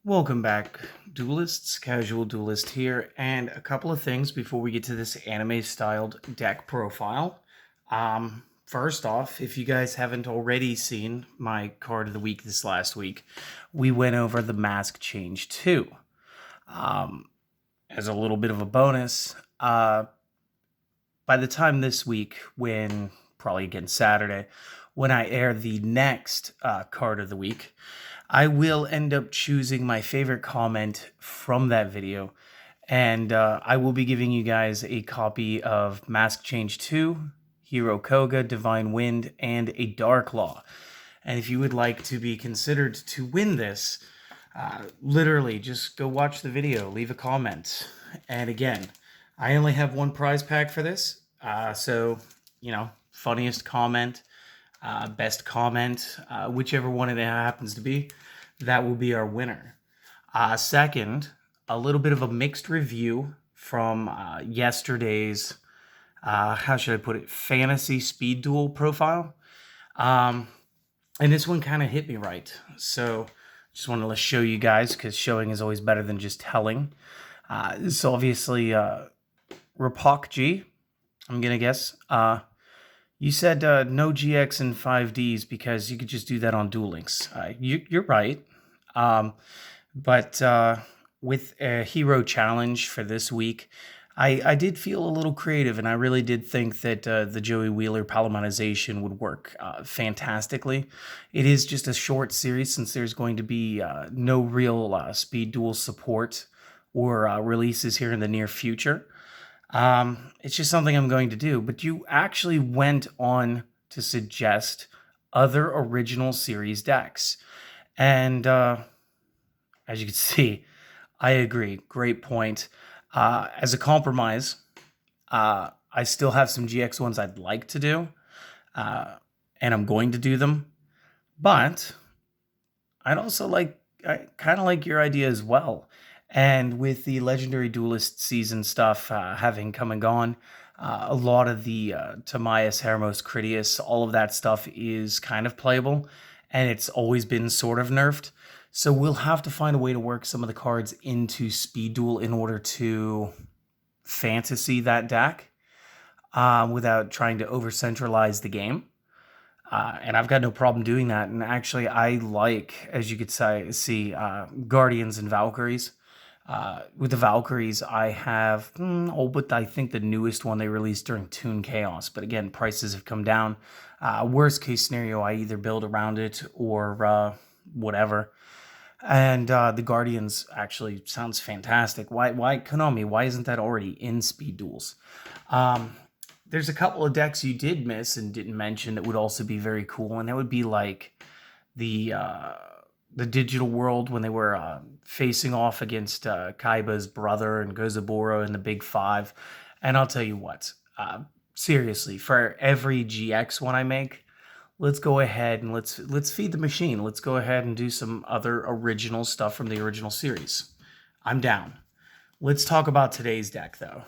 Welcome back, Duelists. Casual Duelist here, and a couple of things before we get to this anime-styled deck profile. First off, if you guys haven't already seen my card of the week this last week, we went over the Mask Change 2. As a little bit of a bonus, by the time this week, when probably again Saturday, when I air the next card of the week, I will end up choosing my favorite comment from that video, and I will be giving you guys a copy of Mask Change 2, Hero Koga, Divine Wind, and a Dark Law. And if you would like to be considered to win this, literally just go watch the video, leave a comment. And again, I only have one prize pack for this, so, funniest comment, best comment, whichever one it happens to be, that will be our winner. Second, a little bit of a mixed review from yesterday's, how should I put it, fantasy speed duel profile. And this one kind of hit me right. So just wanted to show you guys, because showing is always better than just telling. So obviously, Rapok G, I'm going to guess. You said no GX and 5Ds because you could just do that on Duel Links. You're right. But with a hero challenge for this week, I did feel a little creative, and I really did think that the Joey Wheeler Palamanization would work fantastically. It is just a short series since there's going to be no real speed duel support or releases here in the near future. It's just something I'm going to do, but you actually went on to suggest other original series decks. And as you can see, I agree. Great point. As a compromise, I still have some GX ones I'd like to do, and I'm going to do them. But I'd also I kind of like your idea as well. And with the Legendary Duelist season stuff having come and gone, a lot of the Tamias, Hermos, Critias, all of that stuff is kind of playable, and it's always been sort of nerfed. So we'll have to find a way to work some of the cards into Speed Duel in order to fantasy that deck without trying to over-centralize the game. And I've got no problem doing that. And actually, I like, as you could see, Guardians and Valkyries. With the Valkyries, I have, but I think the newest one they released during Toon Chaos. But again, prices have come down. Worst case scenario, I either build around it or whatever. And the Guardians actually sounds fantastic. Why Konami? Why isn't that already in Speed Duels? There's a couple of decks you did miss and didn't mention that would also be very cool, and that would be like the Digital World when they were facing off against Kaiba's brother and Gozaburo in the Big Five. And I'll tell you what, seriously, for every GX one I make, let's go ahead and let's feed the machine. Let's go ahead and do some other original stuff from the original series. I'm down. Let's talk about today's deck, though.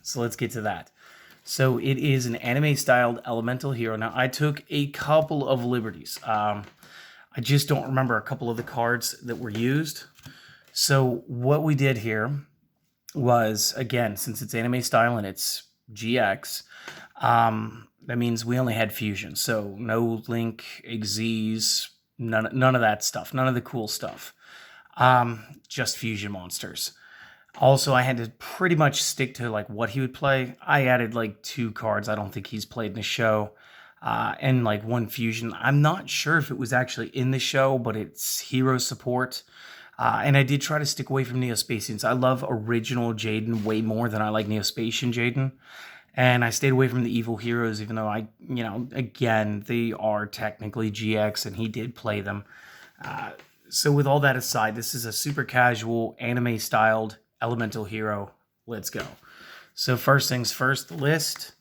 So let's get to that. So it is an anime-styled elemental hero. Now, I took a couple of liberties. I just don't remember a couple of the cards that were used. So what we did here was, again, since it's anime style and it's GX, that means we only had fusion. So no Link, Xyz, none of that stuff. None of the cool stuff. Just fusion monsters. Also, I had to pretty much stick to like what he would play. I added like 2 cards I don't think he's played in the show. And like 1 fusion. I'm not sure if it was actually in the show, but it's hero support. And I did try to stick away from Neospatians. I love original Jaden way more than I like Neospatian Jaden. And I stayed away from the evil heroes, even though again, they are technically GX and he did play them. So with all that aside, this is a super casual, anime-styled elemental hero. Let's go. So first things first, the list.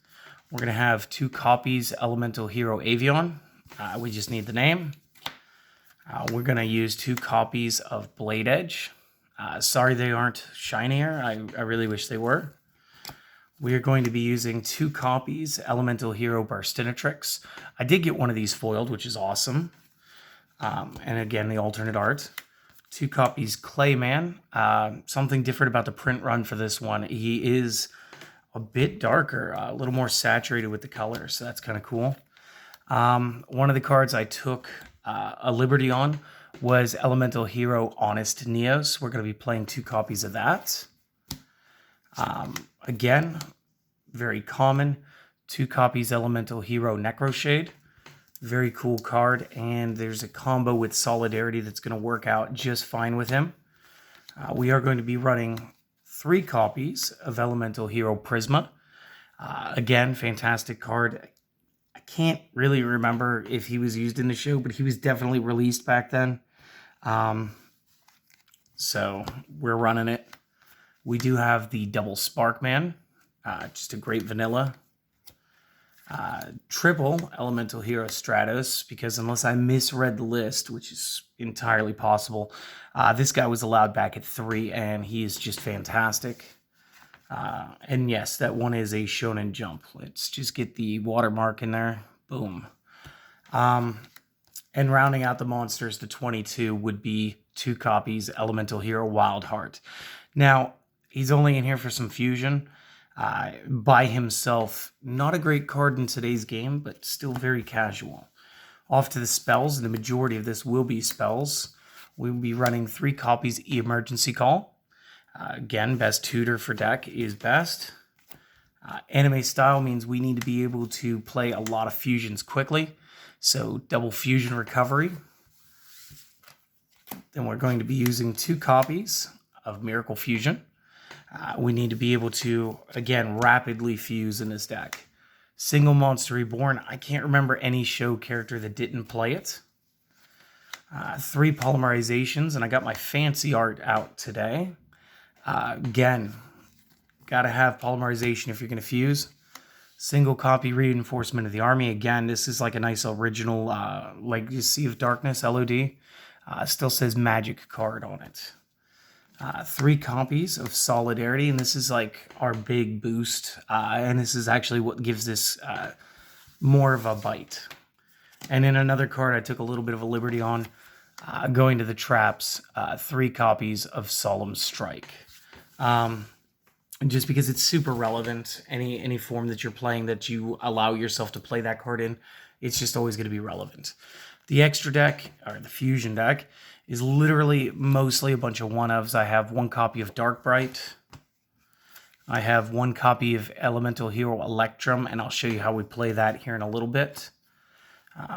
We're going to have 2 copies Elemental Hero Avion. We just need the name. We're going to use 2 copies of Blade Edge. Sorry they aren't shinier. I really wish they were. We are going to be using 2 copies Elemental Hero Burstinatrix. I did get one of these foiled, which is awesome. And again, the alternate art. 2 copies Clayman. Something different about the print run for this one. He is a bit darker, a little more saturated with the color, so that's kind of cool. One of the cards I took a liberty on was Elemental Hero Honest Neos. We're going to be playing 2 copies of that. Again, very common. 2 copies Elemental Hero Necroshade. Very cool card, and there's a combo with Solidarity that's going to work out just fine with him. We are going to be running 3 copies of Elemental Hero Prisma. Again, fantastic card. I can't really remember if he was used in the show, but he was definitely released back then. So we're running it. We do have the double Sparkman, just a great vanilla. Triple Elemental Hero Stratos, because unless I misread the list, which is entirely possible, this guy was allowed back at 3, and he is just fantastic. And yes, that one is a Shonen Jump. Let's just get the watermark in there. Boom. And rounding out the monsters to 22 would be 2 copies Elemental Hero Wild Heart. Now, he's only in here for some fusion. By himself, not a great card in today's game, but still very casual. Off to the spells, and the majority of this will be spells. We'll be running 3 copies Emergency Call. Again, best tutor for deck is best. Anime style means we need to be able to play a lot of fusions quickly. So double fusion recovery. Then we're going to be using 2 copies of Miracle Fusion. We need to be able to, again, rapidly fuse in this deck. Single Monster Reborn. I can't remember any show character that didn't play it. 3 polymerizations, and I got my fancy art out today. Again, got to have polymerization if you're going to fuse. Single copy Reinforcement of the Army. Again, this is like a nice original Legacy of Darkness, LOD. Still says Magic card on it. 3 copies of Solidarity, and this is like our big boost, and this is actually what gives this more of a bite. And in another card I took a little bit of a liberty on, going to the traps, 3 copies of Solemn Strike. Just because it's super relevant, any form that you're playing that you allow yourself to play that card in, it's just always going to be relevant. The extra deck, or the fusion deck, is literally mostly a bunch of one-ofs. I have 1 copy of Dark Bright. I have 1 copy of Elemental Hero Electrum, and I'll show you how we play that here in a little bit.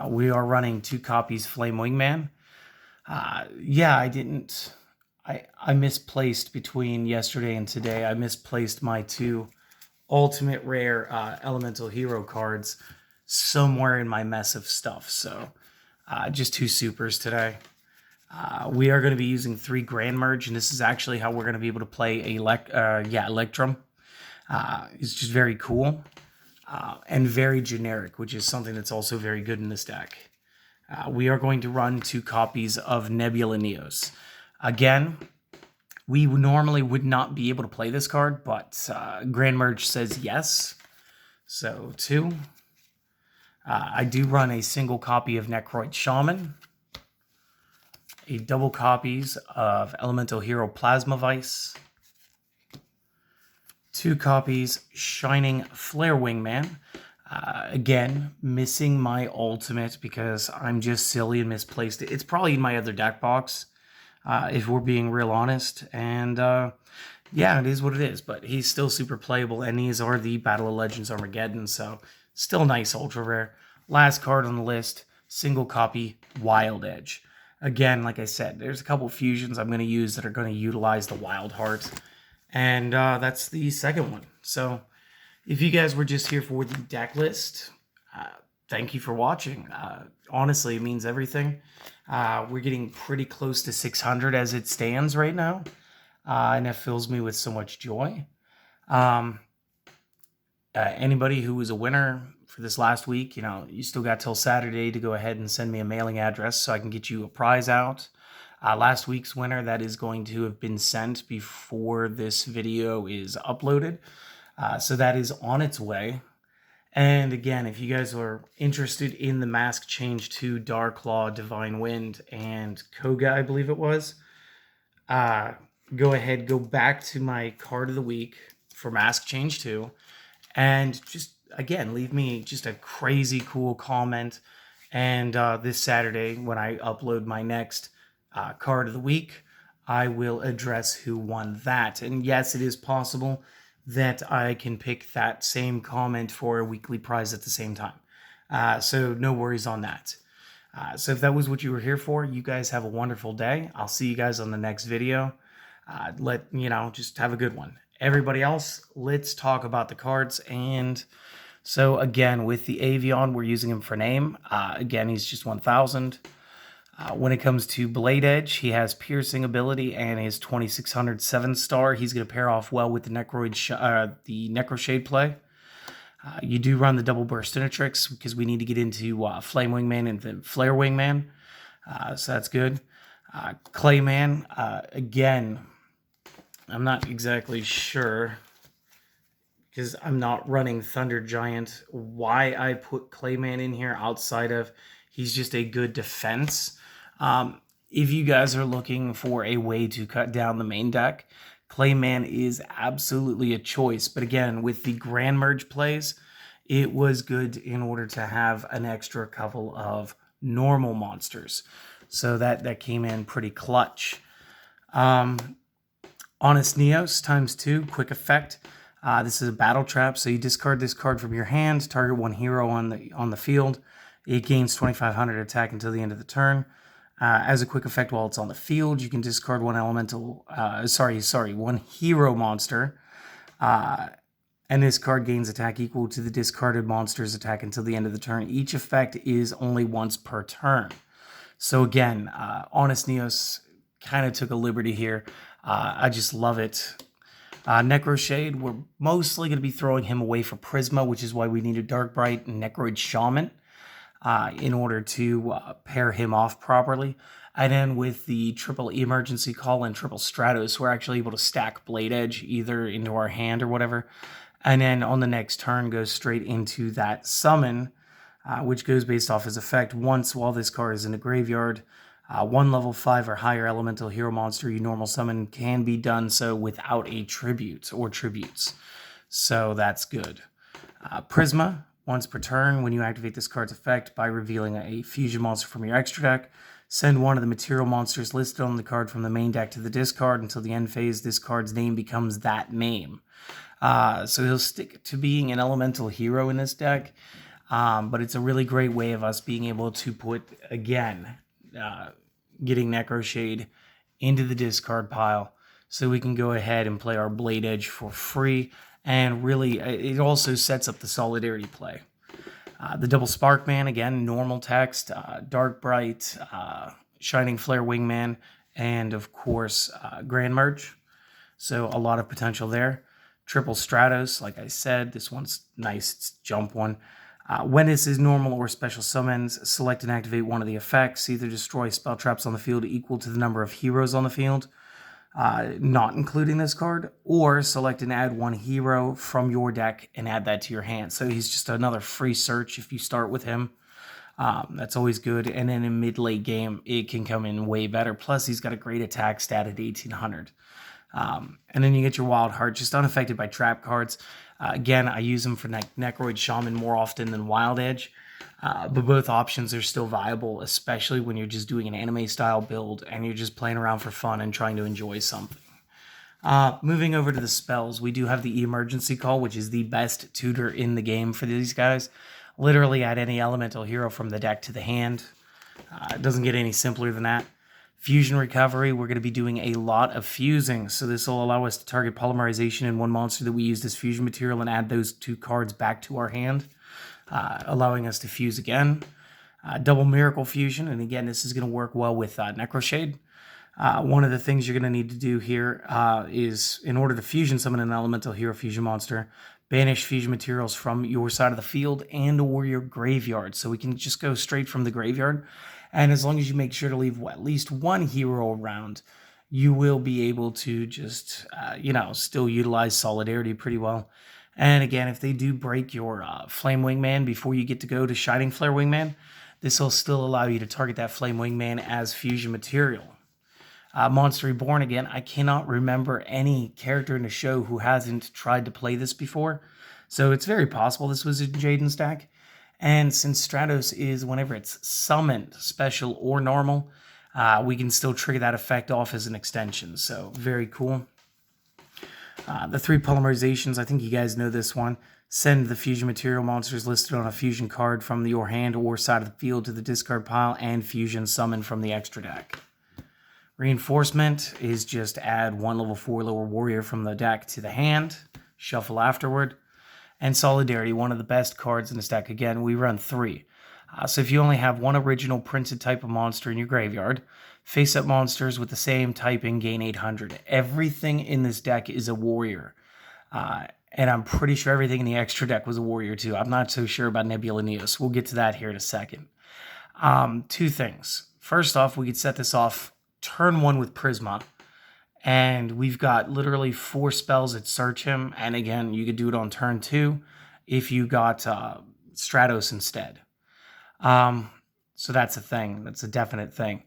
We are running 2 copies Flame Wingman. Yeah, I misplaced between yesterday and today. I misplaced my 2 ultimate rare Elemental Hero cards somewhere in my mess of stuff. So just 2 supers today. We are going to be using 3 Grand Merge, and this is actually how we're going to be able to play Electrum. It's just very cool and very generic, which is something that's also very good in this deck. We are going to run 2 copies of Nebula Neos. Again, we normally would not be able to play this card, but Grand Merge says yes. So 2. I do run a single copy of Necroid Shaman. A double copies of Elemental Hero Plasma Vice. 2 copies Shining Flare Wingman. Again, missing my ultimate because I'm just silly and misplaced it. It's probably in my other deck box, if we're being real honest. And yeah, it is what it is. But he's still super playable, and these are the Battle of Legends Armageddon, so still nice ultra rare. Last card on the list, single copy Wild Edge. Again, like I said, there's a couple fusions I'm going to use that are going to utilize the Wild Heart. And that's the second one. So if you guys were just here for the deck list, thank you for watching. Honestly, it means everything. We're getting pretty close to 600 as it stands right now. And that fills me with so much joy. Anybody who was a winner for this last week, you still got till Saturday to go ahead and send me a mailing address so I can get you a prize out. Last week's winner, that is going to have been sent before this video is uploaded. So that is on its way. And again, if you guys are interested in the mask change to Dark Claw, Divine Wind, and Koga, I believe it was, uh, go ahead, go back to my card of the week for Mask Change 2, and just, again, leave me just a crazy cool comment. And this Saturday, when I upload my next card of the week, I will address who won that. And yes, it is possible that I can pick that same comment for a weekly prize at the same time. So no worries on that. So if that was what you were here for, you guys have a wonderful day. I'll see you guys on the next video. Just have a good one. Everybody else, let's talk about the cards. And so again, with the Avion, we're using him for name. Again, he's just 1,000. When it comes to Blade Edge, he has piercing ability and his 2600 7-star. He's going to pair off well with the Necroshade play. You do run the double burst Tricks because we need to get into Flame Wingman and the Flare Wingman. So that's good. Clayman, again, I'm not exactly sure because I'm not running Thunder Giant why I put Clayman in here outside of he's just a good defense. If you guys are looking for a way to cut down the main deck, Clayman is absolutely a choice. But again, with the Grand Merge plays, it was good in order to have an extra couple of normal monsters. So that came in pretty clutch. Honest Neos ×2, quick effect. This is a battle trap, so you discard this card from your hand, target one hero on the field. It gains 2,500 attack until the end of the turn. As a quick effect while it's on the field, you can discard one one hero monster. And this card gains attack equal to the discarded monster's attack until the end of the turn. Each effect is only once per turn. So again, Honest Neos kind of took a liberty here. I just love it. Necroshade, we're mostly going to be throwing him away for Prisma, which is why we need a Dark Bright and Necroid Shaman in order to pair him off properly. And then with the triple Emergency Call and triple Stratos, we're actually able to stack Blade Edge either into our hand or whatever. And then on the next turn, goes straight into that summon, which goes based off his effect. Once while this card is in the graveyard, one level 5 or higher elemental hero monster you normal summon can be done so without a tribute or tributes. So that's good. Prisma, once per turn, when you activate this card's effect by revealing a fusion monster from your extra deck, send one of the material monsters listed on the card from the main deck to the discard until the end phase. This card's name becomes that name. So he'll stick to being an elemental hero in this deck, but it's a really great way of us being able to put, again, getting Necroshade into the discard pile so we can go ahead and play our Blade Edge for free. And really, it also sets up the Solidarity play. The double Sparkman, again, normal text, Dark Bright, Shining Flare Wingman, and of course, Grand Merge. So a lot of potential there. Triple Stratos, like I said, this one's nice, it's jump one. When this is normal or special summons, select and activate one of the effects. Either destroy spell traps on the field equal to the number of heroes on the field, not including this card, or select and add one hero from your deck and add that to your hand. So he's just another free search if you start with him. That's always good. And then in mid-late game, it can come in way better. Plus, he's got a great attack stat at 1,800. And then you get your Wild Heart, just unaffected by trap cards. Again, I use them for Necroid Shaman more often than Wild Edge. But both options are still viable, especially when you're just doing an anime-style build and you're just playing around for fun and trying to enjoy something. Moving over to the spells, we do have the Emergency Call, which is the best tutor in the game for these guys. Literally add any elemental hero from the deck to the hand. It doesn't get any simpler than that. Fusion Recovery, we're going to be doing a lot of fusing, so this will allow us to target polymerization in one monster that we used as fusion material and add those two cards back to our hand, allowing us to fuse again. Double Miracle Fusion, and again, this is going to work well with Necroshade. One of the things you're going to need to do here is, in order to fusion summon an elemental hero fusion monster, banish fusion materials from your side of the field and or your graveyard. So we can just go straight from the graveyard. And as long as you make sure to leave at least one hero around, you will be able to just, still utilize Solidarity pretty well. And again, if they do break your Flame Wingman before you get to go to Shining Flare Wingman, this will still allow you to target that Flame Wingman as fusion material. Monster Reborn again. I cannot remember any character in the show who hasn't tried to play this before. So it's very possible this was in Jaden's deck. And since Stratos is whenever it's summoned, special or normal, we can still trigger that effect off as an extension. So very cool. The 3 polymerizations, I think you guys know this one. Send the fusion material monsters listed on a fusion card from your hand or side of the field to the discard pile and fusion summon from the extra deck. Reinforcement is just add 1 level 4 lower warrior from the deck to the hand, shuffle afterward. And Solidarity, one of the best cards in this deck. Again, we run 3. So if you only have 1 original printed type of monster in your graveyard, face-up monsters with the same typing gain 800. Everything in this deck is a warrior. And I'm pretty sure everything in the extra deck was a warrior too. I'm not so sure about Nebula Neos. We'll get to that here in a second. 2 things. First off, we could set this off turn 1 with Prisma. And we've got literally 4 spells that search him. And again, you could do it on turn 2 if you got Stratos instead. So that's a thing. That's a definite thing.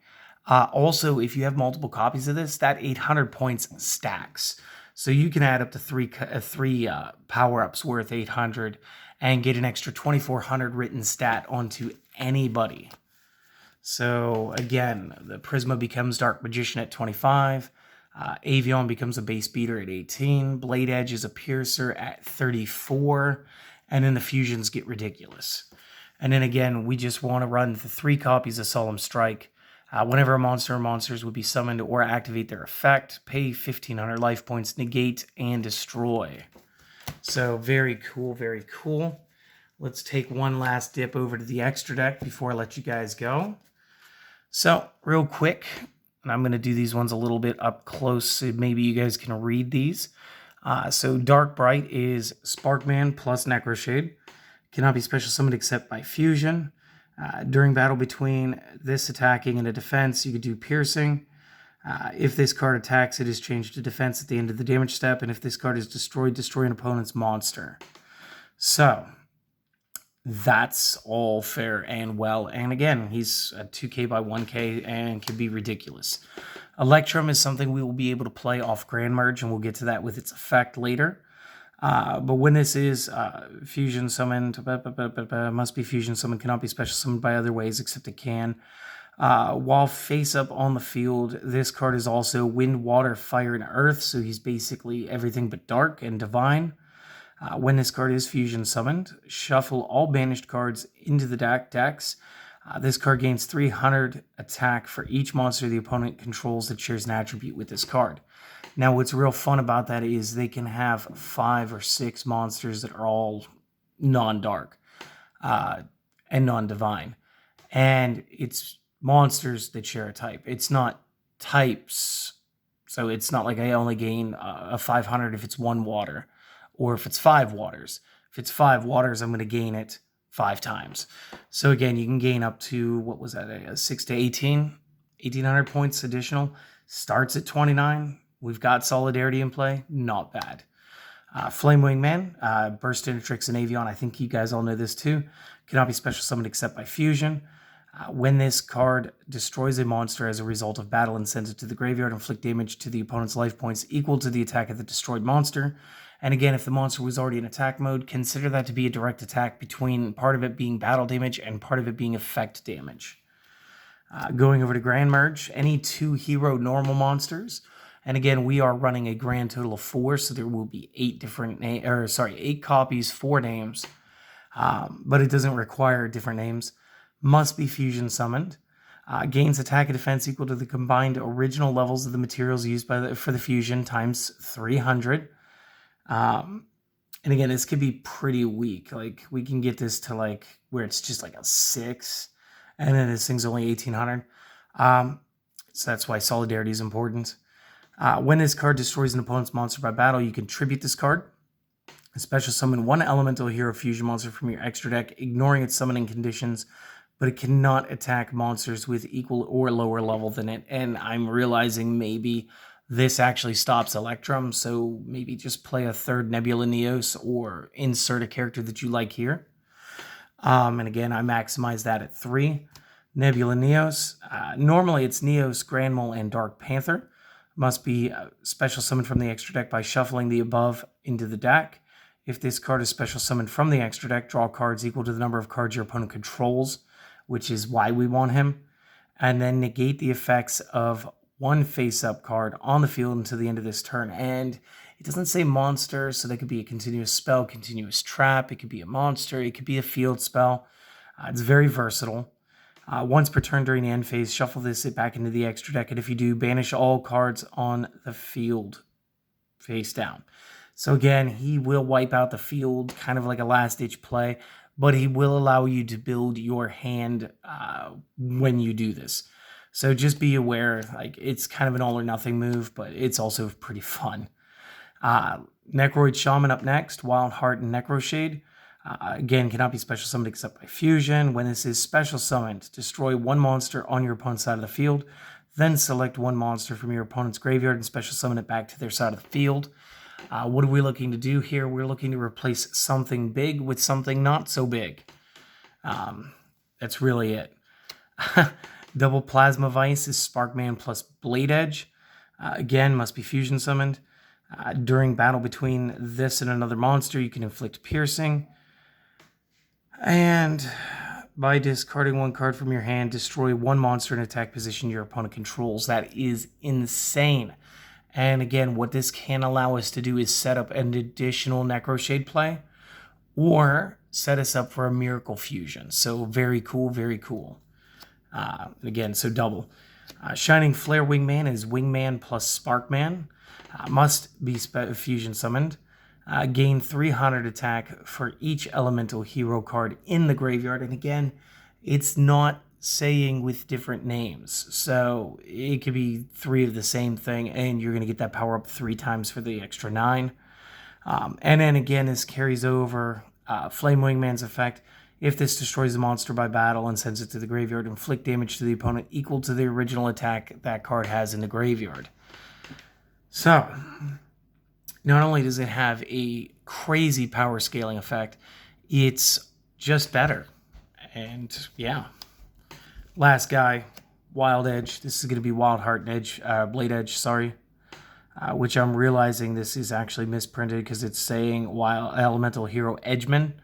Also, if you have multiple copies of this, that 800 points stacks. So you can add up to 3 power-ups worth 800 and get an extra 2400 written stat onto anybody. So again, the Prisma becomes Dark Magician at 25. Avion becomes a base beater at 18. Blade Edge is a piercer at 34. And then the fusions get ridiculous. And then again, we just want to run the 3 copies of Solemn Strike. Whenever a monster or monsters would be summoned or activate their effect, pay 1500 life points, negate, and destroy. So very cool, very cool. Let's take one last dip over to the extra deck before I let you guys go. So real quick, and I'm going to do these ones a little bit up close so maybe you guys can read these. So Dark Bright is Sparkman plus Necroshade. Cannot be special summoned except by fusion. During battle between this attacking and a defense, you could do piercing. If this card attacks, it is changed to defense at the end of the damage step. And if this card is destroyed, destroy an opponent's monster. So that's all fair and well. And again, he's a 2k by 1k and can be ridiculous. Electrum is something we will be able to play off Grand Merge, and we'll get to that with its effect later. But when this is fusion summoned, must be fusion summoned, cannot be special summoned by other ways except it can. While face up on the field, this card is also wind, water, fire, and earth, so he's basically everything but dark and divine. When this card is fusion summoned, shuffle all banished cards into the decks. This card gains 300 attack for each monster the opponent controls that shares an attribute with this card. Now, what's real fun about that is they can have 5 or 6 monsters that are all non-dark and non-divine. And it's monsters that share a type. It's not types. So it's not like I only gain a 500 if it's 1 water or if it's 5 waters. If it's 5 waters, I'm going to gain it 5 times. So again, you can gain up to, what was that, 6 to 1,800 points additional. Starts at 29. We've got Solidarity in play. Not bad. Flamewing Man, Burst Intertrix and Avion. I think you guys all know this too. Cannot be special summoned except by fusion. When this card destroys a monster as a result of battle and sends it to the graveyard, inflict damage to the opponent's life points equal to the attack of the destroyed monster. And again, if the monster was already in attack mode, consider that to be a direct attack between part of it being battle damage and part of it being effect damage. Going over to Grand Merge, any 2 hero normal monsters. And again, we are running a grand total of 4, so there will be 8 copies, 4 names. But it doesn't require different names. Must be fusion summoned. Gains attack and defense equal to the combined original levels of the materials used for the fusion times 300. And again, this could be pretty weak. Like, we can get this to like where it's just like a 6, and then this thing's only 1,800. So that's why Solidarity is important. When this card destroys an opponent's monster by battle, you can tribute this card. Special summon 1 elemental hero fusion monster from your extra deck, ignoring its summoning conditions, but it cannot attack monsters with equal or lower level than it. And I'm realizing maybe this actually stops Electrum, so maybe just play a 3rd Nebula Neos or insert a character that you like here. And again, I maximize that at 3. Nebula Neos. Normally it's Neos, Grand Mole, and Dark Panther. Must be special summoned from the extra deck by shuffling the above into the deck. If this card is special summoned from the extra deck, draw cards equal to the number of cards your opponent controls, which is why we want him. And then negate the effects of one face-up card on the field until the end of this turn. And it doesn't say monster, so that could be a continuous spell, continuous trap. It could be a monster. It could be a field spell. It's very versatile. Once per turn during the end phase, shuffle this back into the extra deck, and if you do, banish all cards on the field face down. So again, he will wipe out the field, kind of like a last-ditch play, but he will allow you to build your hand when you do this. So just be aware, like, it's kind of an all-or-nothing move, but it's also pretty fun. Necroid Shaman up next, Wild Heart and Necroshade. Again, cannot be special summoned except by fusion. When this is special summoned, destroy one monster on your opponent's side of the field. Then select one monster from your opponent's graveyard and special summon it back to their side of the field. What are we looking to do here? We're looking to replace something big with something not so big. That's really it. Double Plasma Vice is Sparkman plus Blade Edge. Again, must be fusion summoned. During battle between this and another monster, you can inflict piercing. And by discarding one card from your hand, destroy one monster in attack position your opponent controls. That is insane. And again, what this can allow us to do is set up an additional Necroshade play or set us up for a Miracle Fusion. So very cool, very cool. Again, so double. Shining Flare Wingman is Wingman plus Sparkman. Must be fusion summoned. Gain 300 attack for each elemental hero card in the graveyard. And again, it's not saying with different names. So it could be 3 of the same thing, and you're going to get that power up 3 times for the extra 9. And then again, this carries over Flame Wingman's effect. If this destroys a monster by battle and sends it to the graveyard, inflict damage to the opponent equal to the original attack that card has in the graveyard. So, not only does it have a crazy power scaling effect, it's just better. And yeah. Last guy, Wild Edge. This is going to be Wild Heart and Edge, Blade Edge, sorry. Which I'm realizing this is actually misprinted because it's saying Wild Elemental Hero Edgeman.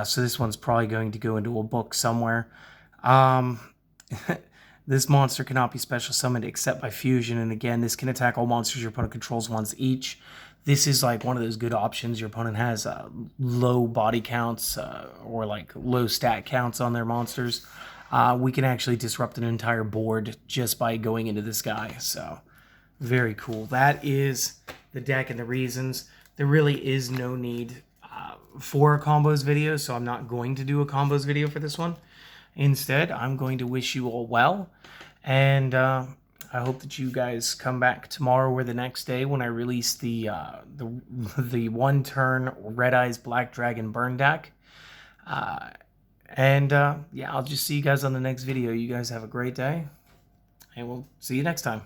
So this one's probably going to go into a book somewhere. This monster cannot be special summoned except by fusion. And again, this can attack all monsters your opponent controls once each. This is like one of those good options. Your opponent has low body counts or like low stat counts on their monsters. We can actually disrupt an entire board just by going into this guy. So very cool. That is the deck and the reasons. There really is no need for a combos video, so I'm not going to do a combos video for this one. Instead, I'm going to wish you all well, and I hope that you guys come back tomorrow or the next day when I release the 1-turn Red Eyes Black Dragon burn deck. Yeah, I'll just see you guys on the next video. You guys have a great day, and we'll see you next time.